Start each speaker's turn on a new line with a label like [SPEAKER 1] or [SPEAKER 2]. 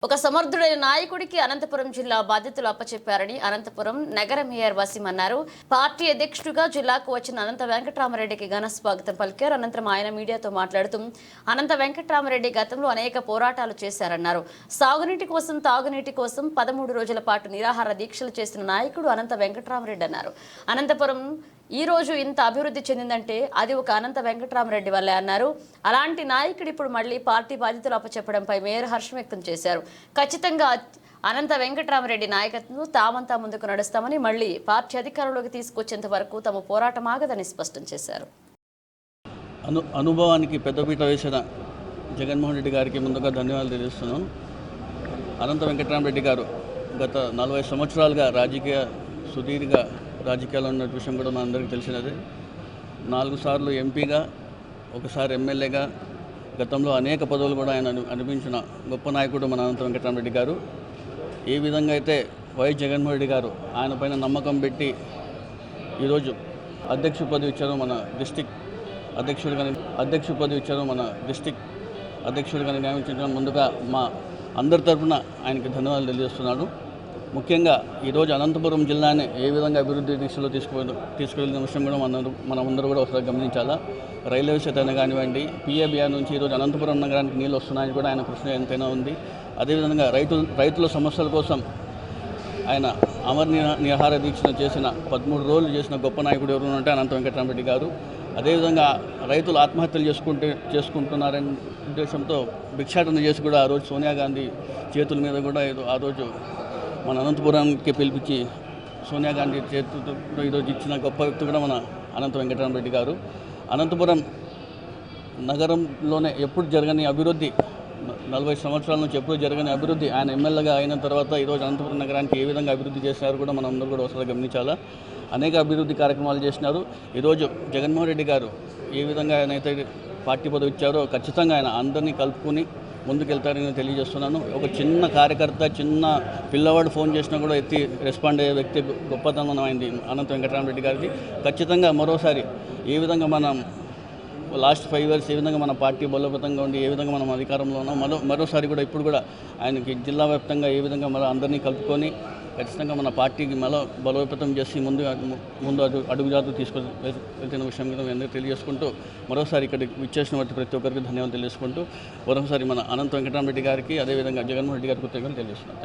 [SPEAKER 1] ఒక సమర్థుడైన నాయకుడికి అనంతపురం జిల్లా బాధ్యతలు అప్పచెప్పారని అనంతపురం నగర మేయర్ వసీం అన్నారు. పార్టీ అధ్యక్షుడిగా జిల్లాకు వచ్చిన అనంత వెంకటరామరెడ్డికి ఘన స్వాగతం పలికారు. అనంతరం ఆయన మీడియాతో మాట్లాడుతూ అనంత వెంకటరామరెడ్డి గతంలో అనేక పోరాటాలు చేశారన్నారు. సాగునీటి కోసం తాగునీటి కోసం 13 రోజుల పాటు నిరాహార దీక్షలు చేసిన నాయకుడు అనంత వెంకటరామరెడ్డి అన్నారు. అనంతపురం ఈ రోజు ఇంత అభివృద్ధి చెందిందంటే అది ఒక అనంత వెంకటరామరెడ్డి వల్లే అన్నారు. అలాంటి నాయకుడు ఇప్పుడు మళ్లీ పార్టీ బాధ్యతలు అప్పచెప్పడంపై మేయర్ హర్షం వ్యక్తం చేశారు. ఖచ్చితంగా అనంత వెంకటరామరెడ్డి నాయకత్వంలో తామంతా ముందుకు నడుస్తామని, మళ్లీ పార్టీ అధికారంలోకి తీసుకొచ్చేంత వరకు తమ పోరాటం ఆగదని స్పష్టం చేశారు.
[SPEAKER 2] అనుభవానికి పెద్దపీట వేసిన జగన్మోహన్ రెడ్డి గారికి ముందుగా ధన్యవాదాలు తెలియజేస్తున్నాను. అనంత వెంకటరామరెడ్డి గారు గత 40 సంవత్సరాలుగా సుదీర్ఘ రాజకీయాల్లో ఉన్న విషయం కూడా మనందరికీ తెలిసినదే. 4 సార్లు ఎంపీగా, ఒకసారి ఎమ్మెల్యేగా, గతంలో అనేక పదవులు కూడా ఆయన అనిపించిన గొప్ప నాయకుడు మన అనంత వెంకటరామరెడ్డి గారు. ఏ విధంగా అయితే వైఎస్ జగన్మోహన్ రెడ్డి గారు ఆయన పైన నమ్మకం పెట్టి ఈరోజు అధ్యక్ష పదవి ఇచ్చారు, మన డిస్టిక్ అధ్యక్షుడిగా నియమించడం ముందుగా మా అందరి తరఫున ఆయనకి ధన్యవాదాలు తెలియజేస్తున్నాడు. ముఖ్యంగా ఈరోజు అనంతపురం జిల్లాని ఏ విధంగా అభివృద్ధి దిశలో తీసుకువెళ్ళిన విషయం కూడా మనమందరూ కూడా ఒకసారి గమనించాలా. రైల్వే శాఖ కానివ్వండి, పిఏబిఆర్ నుంచి ఈరోజు అనంతపురం నగరానికి నీళ్ళు వస్తున్నాయని కూడా ఆయన కృషి ఎంతైనా ఉంది. అదేవిధంగా రైతుల సమస్యల కోసం ఆయన నిరాహార దీక్షను చేసిన 13 రోజులు చేసిన గొప్ప నాయకుడు ఎవరు అంటే అనంత వెంకటరామరెడ్డి గారు. అదేవిధంగా రైతులు ఆత్మహత్యలు చేసుకుంటున్నారనే ఉద్దేశంతో భిక్షాటన చేసి కూడా ఆ రోజు సోనియా గాంధీ చేతుల మీద కూడా ఆ రోజు మన అనంతపురానికి పిలిపించి సోనియా గాంధీ చేతులతో ఈరోజు ఇచ్చిన గొప్ప వ్యక్తి కూడా మన అనంత వెంకటరామరెడ్డి గారు. అనంతపురం నగరంలోనే ఎప్పుడు జరగని అభివృద్ధి, 40 సంవత్సరాల నుంచి ఎప్పుడు జరగని అభివృద్ధి ఆయన ఎమ్మెల్యేగా అయిన తర్వాత ఈరోజు అనంతపురం నగరానికి ఏ విధంగా అభివృద్ధి చేసినారు కూడా మనం అందరూ కూడా ఒకసారి గమనించాలా. అనేక అభివృద్ధి కార్యక్రమాలు చేసినారు. ఈరోజు జగన్మోహన్ రెడ్డి గారు ఏ విధంగా ఆయన అయితే పార్టీ పదవి ఇచ్చారో ఖచ్చితంగా ఆయన అందరినీ కలుపుకొని ముందుకెళ్తారని తెలియజేస్తున్నాను. ఒక చిన్న కార్యకర్త, చిన్న పిల్లవాడు ఫోన్ చేసినా కూడా ఎత్తి రెస్పాండ్ అయ్యే వ్యక్తి గొప్పతనం అయింది అనంత వెంకటరామరెడ్డి గారికి. ఖచ్చితంగా మరోసారి ఏ విధంగా మనం లాస్ట్ 5 years ఏ విధంగా మన పార్టీ బలోపేతంగా ఉండి ఏ విధంగా మనం అధికారంలో ఉన్నాం, మరోసారి కూడా ఇప్పుడు కూడా ఆయనకి జిల్లా వ్యాప్తంగా ఏ విధంగా మన అందరినీ కలుపుకొని ఖచ్చితంగా మన పార్టీకి బలోపేతం చేసి ముందు అడుగుజాతు తీసుకెళ్తున్న విషయం మీద అందరికీ తెలియజేసుకుంటూ మరోసారి ఇక్కడికి విచ్చేసిన ప్రతి ఒక్కరికి ధన్యవాదాలు తెలియజేసుకుంటూ మరోసారి మన అనంత వెంకటరామరెడ్డి గారికి, అదేవిధంగా జగన్మోహన్ రెడ్డి గారికి కృతజ్ఞతలు తెలియజేస్తున్నాను.